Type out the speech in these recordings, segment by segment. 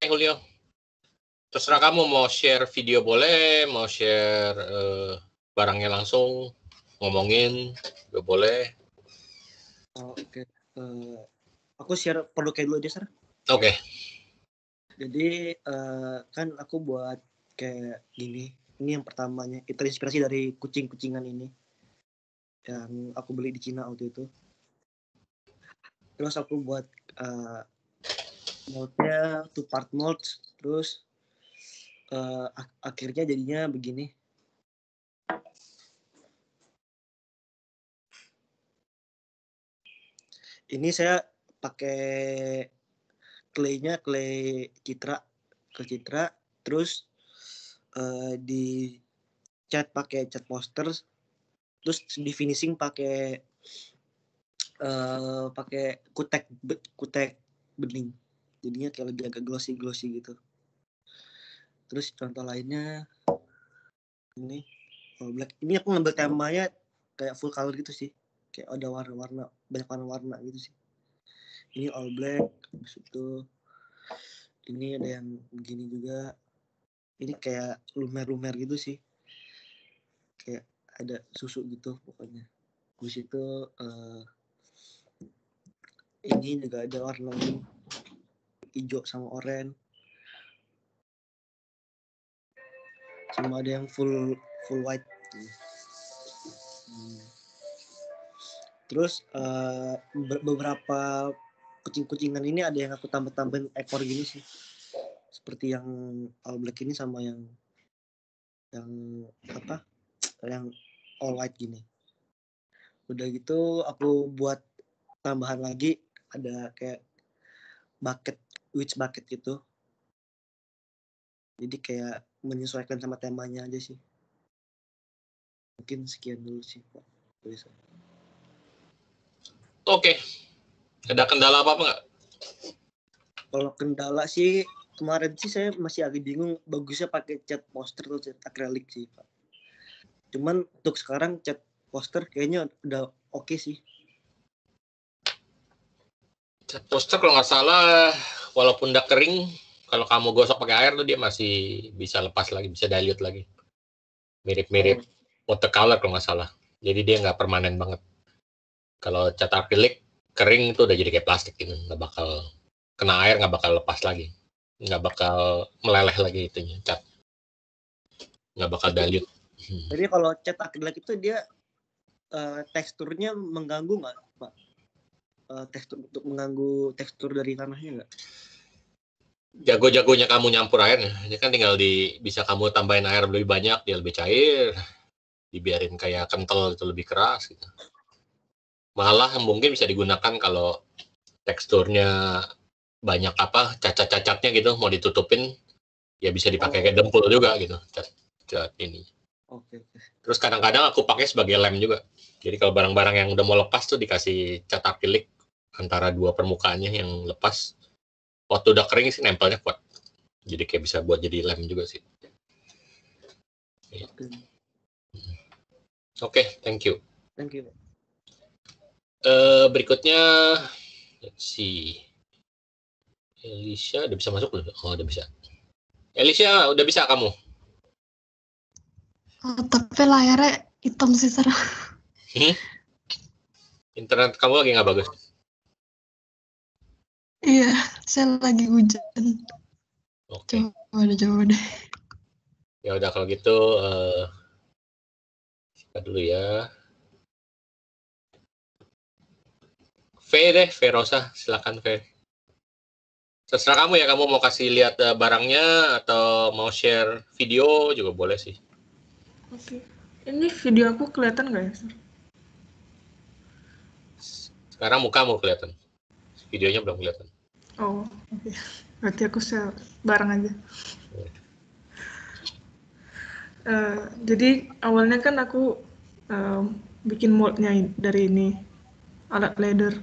Julio. Terserah kamu mau share video boleh, mau share barangnya langsung, ngomongin juga boleh. Oke. Aku share produknya dulu aja, Sir. Oke. Jadi kan aku buat kayak gini. Ini yang pertamanya. Itu inspirasi dari kucing-kucingan ini. Yang aku beli di Cina waktu itu. Terus aku buat moldnya 2-part mold. Terus akhirnya jadinya begini. Ini saya pakai clay-nya clay citra ke citra, terus di cat pakai cat poster, terus di finishing pakai kutek bening, jadinya kayak lebih agak glossy gitu. Terus contoh lainnya ini all black. Ini aku ngambil temanya kayak full color gitu sih, kayak ada warna-warna, banyak warna-warna gitu sih. Ini all black, habis itu ini ada yang begini juga. Ini kayak lumer-lumer gitu sih, kayak ada susu gitu pokoknya. Habis itu ini juga ada warna hijau sama oranye, sama ada yang full white. Terus beberapa kucing-kucingan ini ada yang aku tambah-tambahin ekor gini sih, seperti yang all black ini sama yang all white gini. Udah gitu aku buat tambahan lagi, ada kayak witch bucket gitu. Jadi kayak menyesuaikan sama temanya aja sih. Mungkin sekian dulu sih, Pak. Oke. Ada kendala apa nggak? Kalau kendala sih kemarin sih saya masih agak bingung, bagusnya pakai cat poster atau cat akrilik sih, Pak. Cuman untuk sekarang cat poster kayaknya udah oke sih. Cat poster kalau nggak salah, walaupun udah kering, kalau kamu gosok pakai air tuh dia masih bisa lepas lagi, bisa dilute lagi. Mirip-mirip watercolor kalau nggak salah. Jadi dia nggak permanen banget. Kalau cat akrilik kering itu udah jadi kayak plastik gitu, nggak bakal kena air, nggak bakal lepas lagi, nggak bakal meleleh lagi itunya, cat, nggak bakal dilute. Jadi kalau cat akrilik itu dia teksturnya mengganggu nggak, Pak? Tekstur untuk mengganggu tekstur dari tanahnya nggak? Jago-jagonya kamu nyampur airnya, ini kan tinggal bisa kamu tambahin air lebih banyak, dia lebih cair, dibiarin kayak kental itu lebih keras gitu. Malah mungkin bisa digunakan kalau teksturnya banyak cacat-cacatnya gitu, mau ditutupin ya bisa dipakai kayak dempul juga gitu, cat ini. Oke. Terus kadang-kadang aku pakai sebagai lem juga. Jadi kalau barang-barang yang udah mau lepas tuh dikasih cat akrilik antara dua permukaannya yang lepas. Waktu udah kering sih nempelnya kuat. Jadi kayak bisa buat jadi lem juga sih. Oke, thank you. Thank you. Berikutnya, let's see. Elisha udah bisa masuk belum? Oh, udah bisa. Elisha, udah bisa kamu? Tapi layarnya hitam sih, Sir. Internet kamu lagi nggak bagus? Iya, saya lagi hujan. Oke. Coba deh. Ya udah kalau gitu, siapa dulu ya? V Rosa, silakan V. Terserah kamu ya, kamu mau kasih lihat barangnya atau mau share video juga boleh sih. Oke. Ini video aku kelihatan nggak ya, Sir? Sekarang mukamu kelihatan. Videonya belum kelihatan. Oh, oke. Berarti aku share barang aja. Jadi awalnya kan aku bikin moldnya dari ini, alat leather.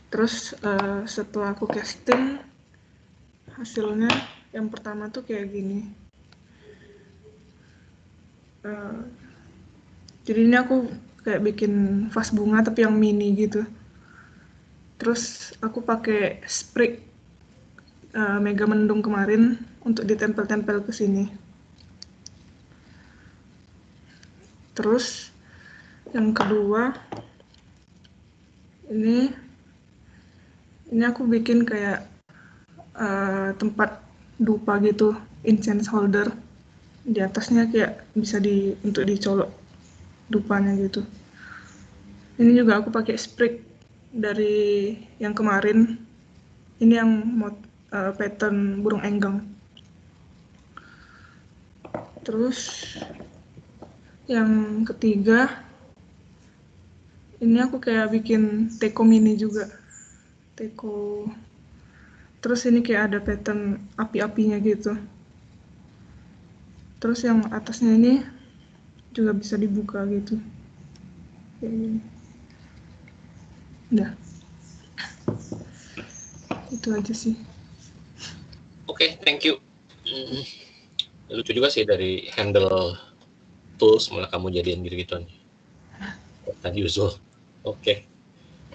Terus setelah aku casting, hasilnya yang pertama tuh kayak gini. Jadi ini aku kayak bikin vas bunga tapi yang mini gitu. Terus aku pakai sprig Mega Mendung kemarin untuk ditempel-tempel ke sini. Terus yang kedua, ini aku bikin kayak tempat dupa gitu, incense holder. Di atasnya kayak bisa untuk dicolok dupanya gitu. Ini juga aku pakai sprig dari yang kemarin. Ini yang pattern burung enggang. Terus yang ketiga, ini aku kayak bikin teko mini juga. Teko. Terus ini kayak ada pattern api-apinya gitu. Terus yang atasnya ini juga bisa dibuka gitu. Kayak gini. Udah. Itu aja sih. Oke, thank you. Lucu juga sih dari handle tools malah kamu jadiin gitu-gituan. Unusual. Oke.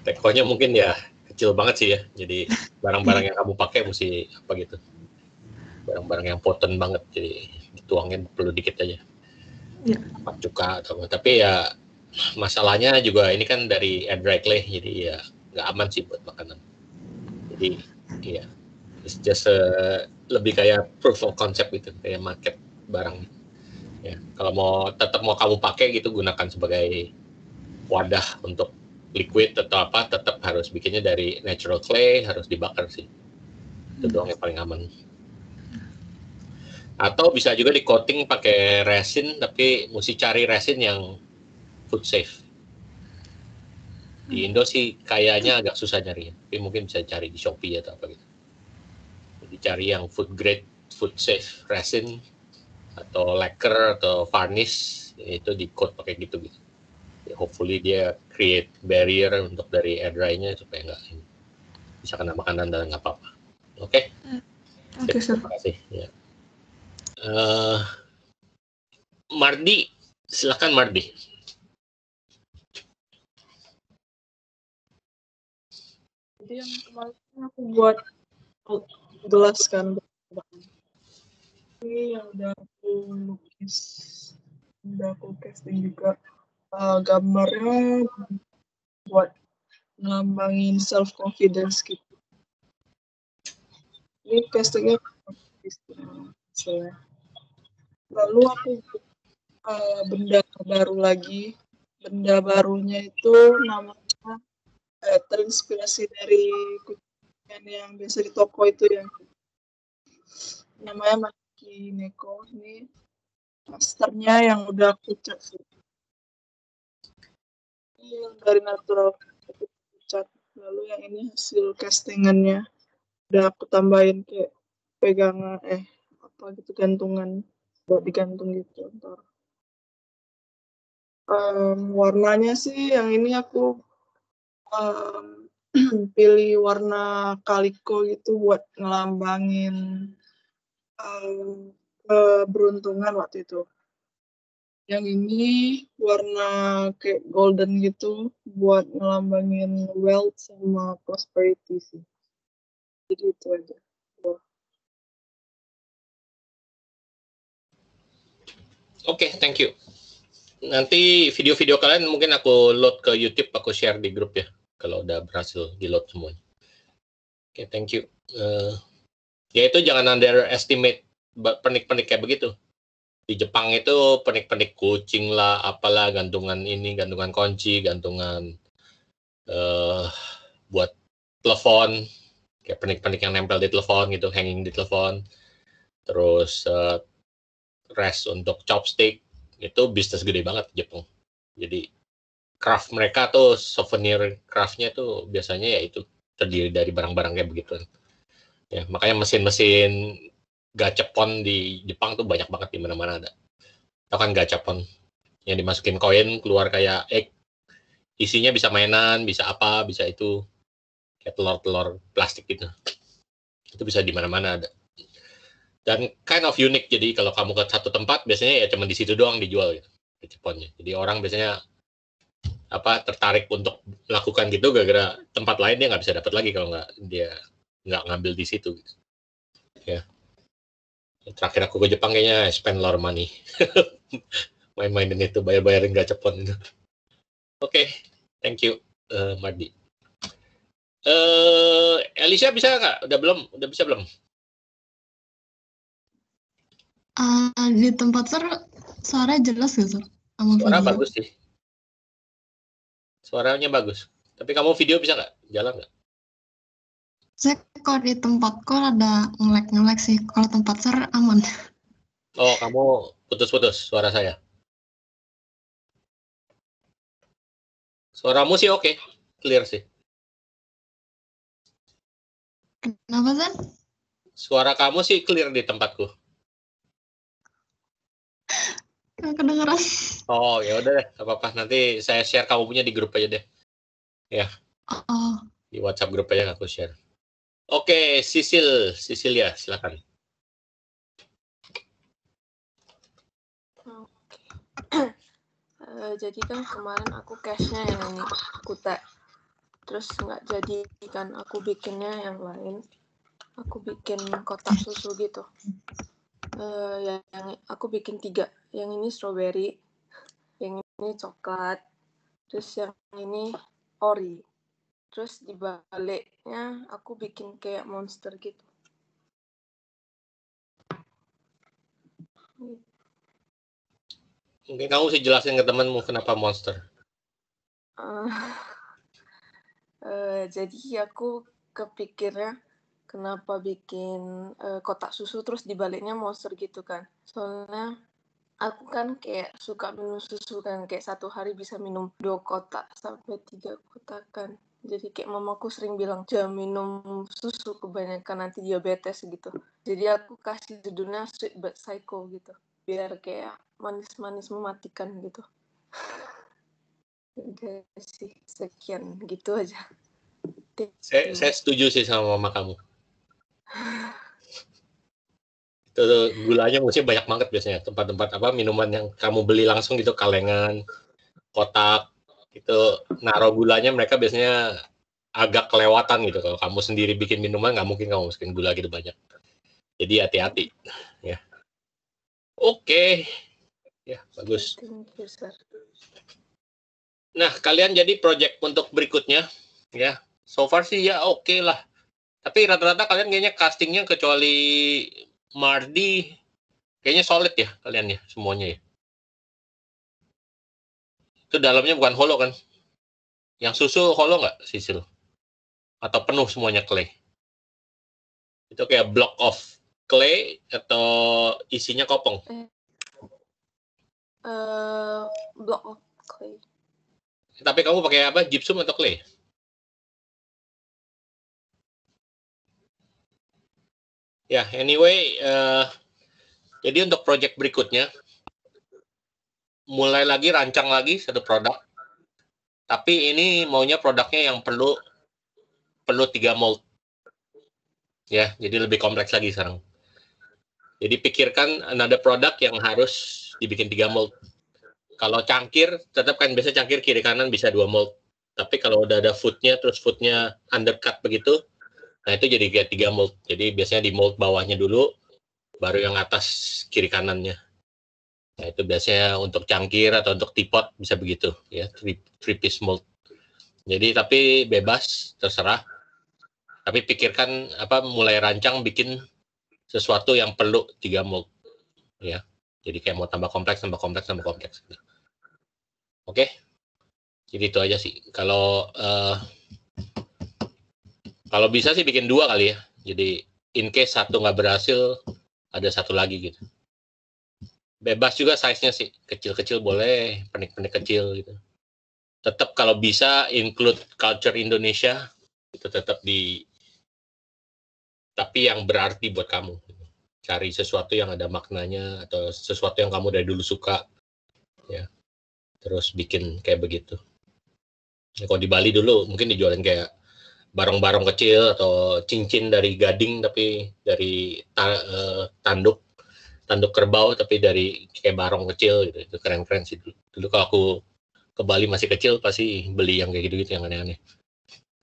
Tekonya mungkin ya kecil banget sih ya. Jadi barang-barang yang kamu pakai mesti apa gitu. Barang-barang yang potent banget. Jadi dituangin perlu dikit aja. Ya. Cuka atau apa. Tapi ya masalahnya juga ini kan dari air dry clay. Jadi ya nggak aman sih buat makanan. Jadi ya it's just lebih kayak proof of concept gitu, kayak market barang. Ya, kalau tetap mau kamu pakai gitu, gunakan sebagai wadah untuk liquid atau apa, tetap harus bikinnya dari natural clay, harus dibakar sih. Itu doang yang paling aman. Atau bisa juga di coating pakai resin, tapi mesti cari resin yang food safe. Di Indo sih kayaknya agak susah nyari, tapi mungkin bisa cari di Shopee atau apa gitu. Jadi cari yang food grade, food safe resin atau lacquer atau varnish, itu di coat pakai gitu. Ya, hopefully dia create barrier untuk dari air dry-nya supaya nggak bisa kena makanan dan nggak apa-apa. Oke? Oke, sir. Terima kasih. Ya. Mardi, silakan Mardi. Jadi yang kemarin aku buat gelas kan, ini yang udah aku lukis, udah aku casting juga gambarnya buat ngelambangin self confidence gitu. Ini castingnya lalu aku benda baru lagi. Benda barunya itu namanya terinspirasi dari kucing yang biasa di toko itu yang namanya Maki Neko. Ini masternya yang udah aku cat sih. Ini yang dari natural aku cat. Lalu yang ini hasil castingannya udah aku tambahin kayak pegangan apa gitu, gantungan buat digantung gitu ntar. Warnanya sih yang ini aku pilih warna kaliko gitu buat ngelambangin keberuntungan waktu itu. Yang ini warna kayak golden gitu buat ngelambangin wealth sama prosperity sih. Jadi itu aja. Oke, thank you. Nanti video-video kalian mungkin aku load ke YouTube, aku share di grup ya, kalau udah berhasil di-load semuanya. Oke, thank you. Ya itu jangan underestimate pernik-pernik kayak begitu. Di Jepang itu pernik-pernik kucing lah, apalah, gantungan ini, gantungan kunci, gantungan buat telepon, kayak pernik-pernik yang nempel di telepon gitu, hanging di telepon. Terus rest untuk chopstick, itu bisnis gede banget di Jepang. Jadi craft mereka tuh, souvenir craftnya tuh biasanya ya itu terdiri dari barang-barang kayak begitu. Ya, makanya mesin-mesin gachapon di Jepang tuh banyak banget di mana-mana ada. Tahu kan gachapon yang dimasukin koin keluar kayak egg, isinya bisa mainan, bisa apa, bisa itu, kayak telur-telur plastik gitu. Itu bisa di mana-mana ada. Dan kind of unik, jadi kalau kamu ke satu tempat biasanya ya cuma di situ doang dijual gitu gachaponnya. Jadi orang biasanya tertarik untuk melakukan gitu gara-gara tempat lain dia nggak bisa dapat lagi kalau dia nggak ngambil di situ gitu. Ya. Terakhir aku ke Jepang kayaknya spend lot of money. Main-mainin itu, bayar-bayarin gacapon itu. Oke, thank you, Mardi. Alicia bisa nggak? Udah bisa belum? Di tempat suara jelas gak, Sir? Sama Suara video? bagus sih. Suaranya bagus. Tapi kamu video bisa nggak? Jalan nggak? Saya kalau di tempatku ada nge-lag sih. Kalau tempat aman. Oh, kamu putus-putus suara saya. Suaramu sih oke, clear sih. Kenapa, Sir? Suara kamu sih clear di tempatku. Nggak kedengeran. Oh, ya udah deh, nggak apa-apa. Nanti saya share kamu punya di grup aja deh. Ya, Oh, di WhatsApp grup aja aku share. Oke, Cecilia, silakan. Jadi kan kemarin aku cache-nya yang ini Kutek, terus nggak jadi kan, aku bikinnya yang lain, aku bikin kotak susu gitu. Yang aku bikin 3, yang ini strawberry, yang ini coklat, terus yang ini ori, terus di baliknya aku bikin kayak monster gitu. Mungkin kamu sih jelasin ke temanmu kenapa monster. Jadi aku kepikirnya kenapa bikin kotak susu terus dibaliknya monster gitu kan. Soalnya aku kan kayak suka minum susu kan, kayak 1 hari bisa minum 2 kotak sampai 3 kotak kan. Jadi kayak mamaku sering bilang jangan minum susu kebanyakan nanti diabetes gitu. Jadi aku kasih judulnya Sweet But Psycho gitu, biar kayak manis-manis mematikan gitu. Udah sih, sekian gitu aja. Saya setuju sih sama mama kamu. Itu gulanya mesti banyak banget biasanya. Tempat-tempat minuman yang kamu beli langsung gitu, kalengan, kotak, itu naruh gulanya mereka biasanya agak kelewatan gitu. Kalau kamu sendiri bikin minuman, nggak mungkin kamu masukin gula gitu banyak. Jadi hati-hati. Ya. Oke. Ya, bagus. Nah, kalian jadi project untuk berikutnya. Ya, so far sih ya oke lah. Tapi rata-rata kalian kayaknya castingnya kecuali Mardi, kayaknya solid ya kalian ya, semuanya ya. Itu dalamnya bukan holo kan? Yang susu holo nggak, Sisil? Atau penuh semuanya clay? Itu kayak block of clay atau isinya kopong? Block of clay. Tapi kamu pakai apa? Gypsum atau clay? Ya, anyway, jadi untuk project berikutnya, mulai lagi, rancang lagi satu produk. Tapi ini maunya produknya yang perlu 3 mold. Ya, jadi lebih kompleks lagi sekarang. Jadi pikirkan another produk yang harus dibikin 3 mold. Kalau cangkir, tetap kan biasa cangkir kiri kanan bisa 2 mold. Tapi kalau udah ada footnya, terus footnya undercut begitu, nah itu jadi kayak 3 mold. Jadi biasanya di mold bawahnya dulu, baru yang atas kiri kanannya. Nah itu biasanya untuk cangkir atau untuk teapot bisa begitu ya, three piece mold. Jadi tapi bebas, terserah. Tapi pikirkan mulai rancang bikin sesuatu yang perlu 3 mold ya. Jadi kayak mau tambah kompleks. Oke. Jadi itu aja sih. Kalau bisa sih bikin 2 kali ya. Jadi in case 1 nggak berhasil, ada 1 lagi gitu. Bebas juga size-nya sih. Kecil-kecil boleh, pendek-pendek kecil gitu. Tetap kalau bisa include culture Indonesia, itu tetap tapi yang berarti buat kamu. Cari sesuatu yang ada maknanya atau sesuatu yang kamu dari dulu suka ya. Terus bikin kayak begitu. Ya, kalau di Bali dulu mungkin dijualin kayak barang-barang kecil atau cincin dari gading tapi dari tanduk kerbau tapi dari kayak barong kecil gitu. Itu keren-keren sih dulu. Dulu kalau aku ke Bali masih kecil pasti beli yang kayak gitu-gitu yang aneh-aneh.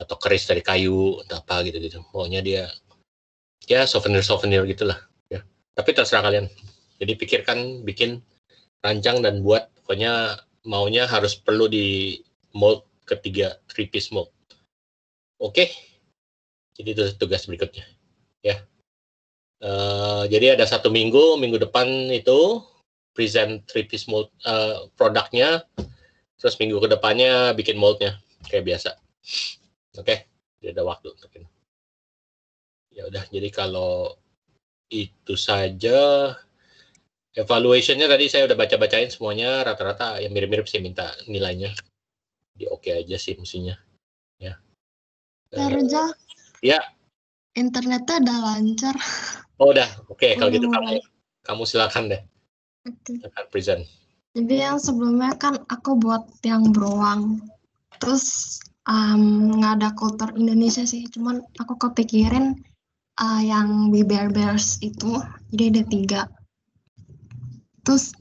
Atau keris dari kayu atau apa gitu. Pokoknya dia ya souvenir gitulah ya. Tapi terserah kalian. Jadi pikirkan, bikin, rancang dan buat. Pokoknya maunya harus perlu di mold ketiga 3-piece mold. Oke. Jadi itu tugas berikutnya ya. Jadi ada 1 minggu depan itu present 3-piece mold produknya, terus minggu kedepannya bikin moldnya kayak biasa. Oke. Jadi ada waktu untuk ini. Ya udah, jadi kalau itu saja evaluation-nya tadi saya udah baca-bacain semuanya, rata-rata yang mirip-mirip sih minta nilainya. Di oke aja sih mestinya. Ya. Rizal, Ya. internetnya udah lancar. Oh udah, oke. Kalau gitu Mulai. kamu silakan deh. Oke. Silakan present. Jadi yang sebelumnya kan aku buat yang beruang. Terus nggak ada kultur Indonesia sih, cuman aku kepikirin yang Bear Bears itu, jadi ada 3. Terus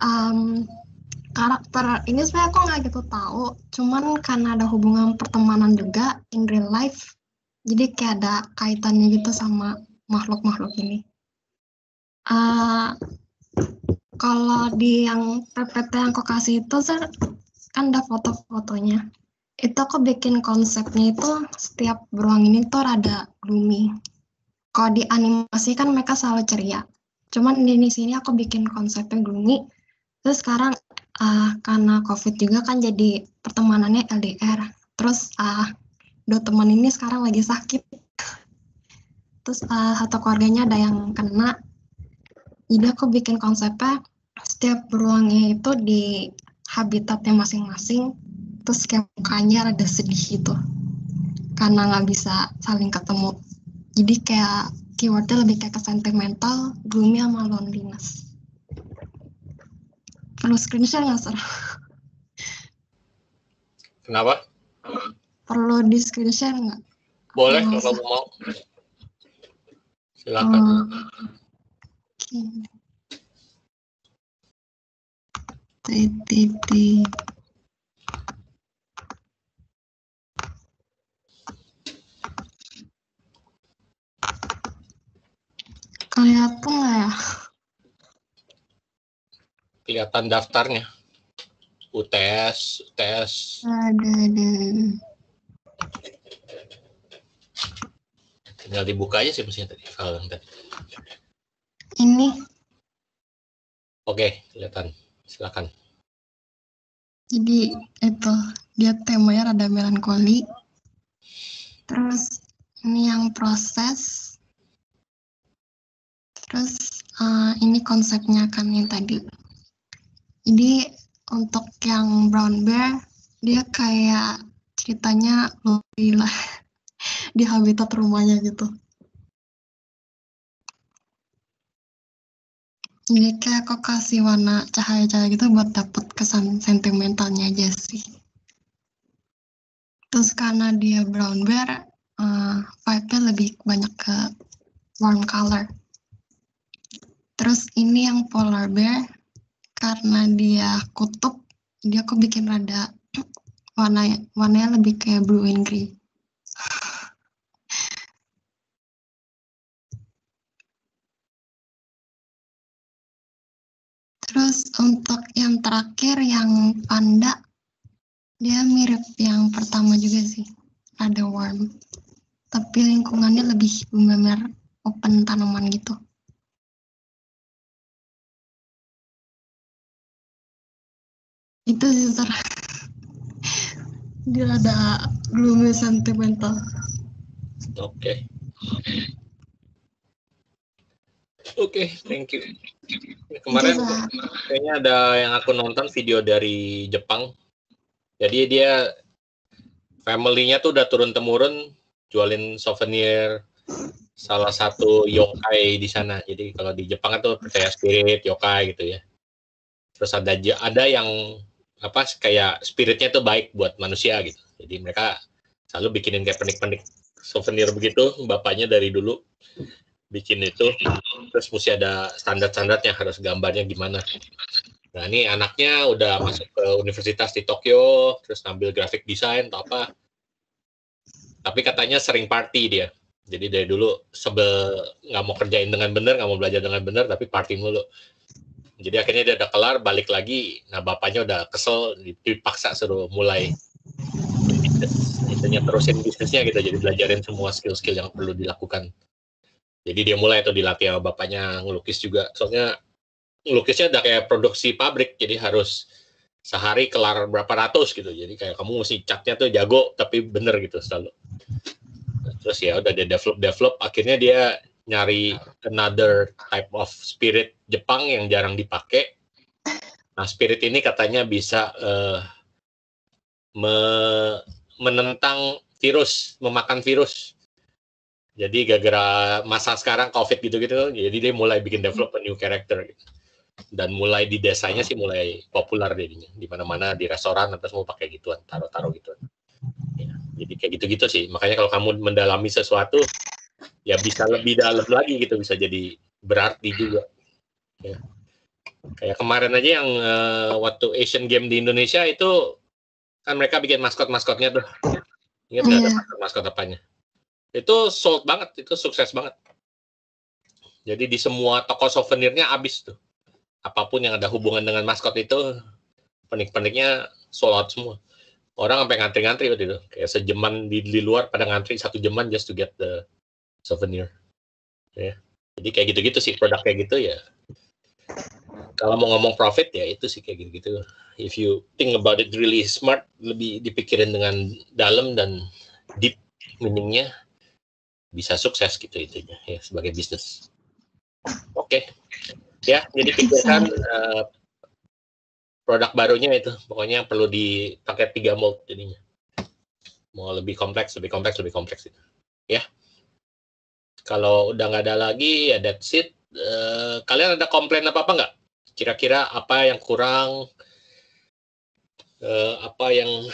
karakter ini sebenarnya aku nggak gitu tahu, cuman karena ada hubungan pertemanan juga in real life, jadi kayak ada kaitannya gitu sama makhluk-makhluk ini. Kalau di yang PPT yang aku kasih itu kan ada foto-fotonya. Itu aku bikin konsepnya itu setiap beruang ini tuh rada gloomy. Kalau di animasi kan mereka selalu ceria. Cuman di sini aku bikin konsepnya gloomy. Terus sekarang karena COVID juga kan jadi pertemanannya LDR. Terus 2 teman ini sekarang lagi sakit. Terus satu keluarganya ada yang kena. Jadi aku bikin konsepnya setiap beruangnya itu di habitatnya masing-masing. Terus kayak mukanya rada sedih gitu. Karena nggak bisa saling ketemu. Jadi kayak keywordnya lebih kayak ke sentimental, gloomy sama loneliness. Perlu screen share nggak, Sir? Kenapa? Perlu di screen share nggak? Boleh kalau kamu mau. Silakan. Oke. Titik. Kelihatan nggak ya? Kelihatan daftarnya. UTS. Ada. Tinggal dibuka aja sih mestinya tadi file yang tadi. Ini. Oke, kelihatan. Silakan. Jadi itu dia temanya rada melankoli. Terus ini yang proses. Terus ini konsepnya kan yang tadi. Jadi untuk yang brown bear dia kayak ceritanya lonely lah di habitat rumahnya gitu. Jadi kayak aku kasih warna cahaya-cahaya gitu buat dapet kesan sentimentalnya aja sih. Terus karena dia brown bear, vibe-nya lebih banyak ke warm color. Terus ini yang polar bear, karena dia kutub, jadi aku bikin rada warnanya lebih kayak blue and grey. Terus untuk yang terakhir yang panda, dia mirip yang pertama juga sih, ada warm. Tapi lingkungannya lebih benar-benar open tanaman gitu. Itu sih dia ada gloomy sentimental. Oke, thank you. Kemarin kayaknya ada yang aku nonton video dari Jepang. Jadi dia family-nya tuh udah turun-temurun jualin souvenir salah satu yokai di sana. Jadi kalau di Jepang itu percaya spirit yokai gitu ya. Terus ada yang kayak spiritnya tuh baik buat manusia gitu. Jadi mereka selalu bikinin kayak pernik-pernik souvenir begitu. Bapaknya dari dulu bikin itu. Terus mesti ada standar-standarnya, harus gambarnya gimana. Nah ini anaknya udah masuk ke universitas di Tokyo, terus ngambil graphic design atau apa. Tapi katanya sering party dia. Jadi dari dulu sebel nggak mau kerjain dengan benar, nggak mau belajar dengan benar, tapi party mulu. Jadi akhirnya dia udah kelar, balik lagi. Nah bapaknya udah kesel, dipaksa suruh mulai bisnis. Itunya terusin bisnisnya gitu, jadi belajarin semua skill-skill yang perlu dilakukan. Jadi dia mulai tuh dilatih sama bapaknya ngelukis juga. Soalnya ngelukisnya udah kayak produksi pabrik, jadi harus sehari kelar berapa ratus gitu. Jadi kayak kamu mesti catnya tuh jago, tapi bener gitu selalu. Terus ya udah dia develop, akhirnya dia nyari another type of spirit Jepang yang jarang dipakai. Nah spirit ini katanya bisa menentang virus, memakan virus. Jadi gara-gara masa sekarang COVID gitu-gitu, jadi dia mulai bikin develop a new character gitu. Dan mulai di desanya sih mulai populer jadinya. Di mana-mana di restoran atau semua pakai gituan, taruh-taruh gituan. Ya, jadi kayak gitu-gitu sih. Makanya kalau kamu mendalami sesuatu, ya bisa lebih dalam lagi gitu, bisa jadi berarti juga. Ya. Kayak kemarin aja yang waktu Asian Game di Indonesia itu kan mereka bikin maskot-maskotnya tuh. Ingat nggak ada maskot apanya? Itu sold banget, itu sukses banget. Jadi di semua toko souvenirnya habis tuh. Apapun yang ada hubungan dengan maskot itu, penik-peniknya sold out semua. Orang sampai ngantri-ngantri waktu itu. Kayak sejaman di luar pada ngantri 1 jaman just to get the souvenir. Ya. Jadi kayak gitu-gitu sih, produk kayak gitu ya. Kalau mau ngomong profit ya itu sih kayak gitu-gitu. If you think about it really smart, lebih dipikirin dengan dalam dan deep meaningnya, bisa sukses gitu itunya ya sebagai bisnis. Oke. Ya, jadi pikirkan produk barunya itu. Pokoknya perlu dipakai 3 mold jadinya. Mau lebih kompleks itu. Ya. Kalau udah nggak ada lagi, ya that's it. Kalian ada komplain apa-apa nggak? Kira-kira apa yang kurang? Apa yang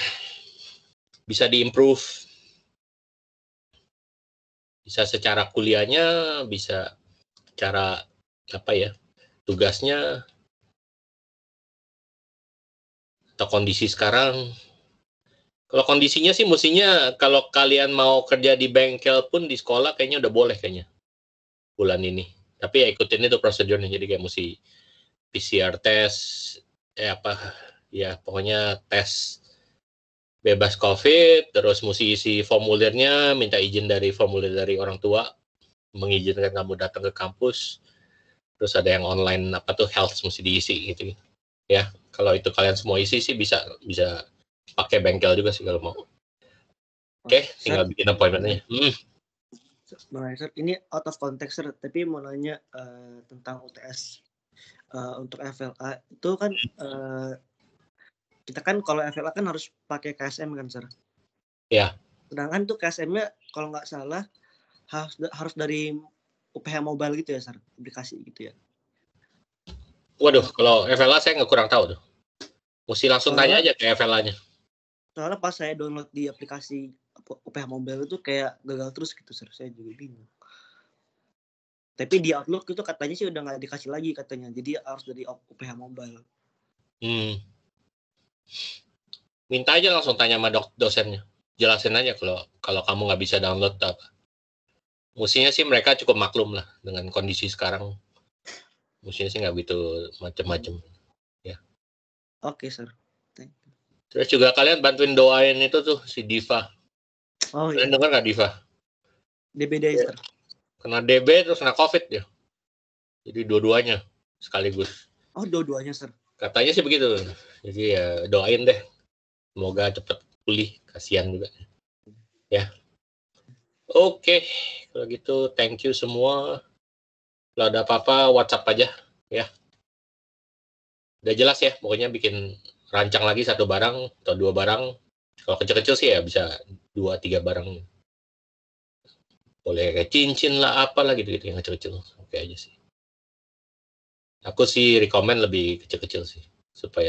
bisa diimprove? Bisa secara kuliahnya, bisa cara apa ya? Tugasnya atau kondisi sekarang. Kalau kondisinya sih mestinya kalau kalian mau kerja di bengkel pun di sekolah kayaknya udah boleh kayaknya bulan ini. Tapi ya ikutin itu prosedurnya, jadi kayak mesti PCR test, pokoknya tes bebas COVID, terus mesti isi formulirnya, minta izin dari formulir dari orang tua, mengizinkan kamu datang ke kampus. Terus ada yang online health mesti diisi gitu. Ya, kalau itu kalian semua isi sih bisa pakai bengkel juga sih kalau mau. Oke, tinggal bikin appointment-nya. Ini out of context, sir, tapi mau nanya tentang UTS. Untuk FLA itu kan kita kan kalau FLA kan harus pakai KSM kan, sir? Ya. Sedangkan tuh KSM-nya kalau nggak salah harus dari UPH Mobile gitu ya, sir? Aplikasi gitu ya. Waduh, kalau FLA saya nggak kurang tahu tuh. Mesti langsung tanya aja ke FLA-nya. Soalnya pas saya download di aplikasi UPH Mobile itu kayak gagal terus gitu, sir. Saya juga bingung. Tapi di Outlook itu katanya sih udah nggak dikasih lagi katanya. Jadi harus dari UPH Mobile. Minta aja langsung tanya sama dosennya. Jelasin aja kalau kamu nggak bisa download apa. Mestinya sih mereka cukup maklum lah dengan kondisi sekarang. Mestinya sih nggak begitu macam-macam. Ya. Oke, sir. Thank you. Terus juga kalian bantuin doain itu tuh si Diva. Oh, kalian dengar nggak Diva? DBD, sir. Kena DB terus kena COVID ya. Jadi dua-duanya sekaligus. Oh, dua-duanya, sir. Katanya sih begitu. Jadi ya doain deh. Semoga cepat pulih. Kasihan juga. Ya. Oke. Kalau gitu thank you semua. Kalau ada apa-apa WhatsApp aja. Ya. Udah jelas ya. Pokoknya bikin rancang lagi 1 barang atau 2 barang. Kalau kecil-kecil sih ya bisa 2-3 barang. Boleh kayak cincin lah, apalah gitu-gitu yang kecil-kecil. Oke aja sih. Aku sih rekomen lebih kecil-kecil sih supaya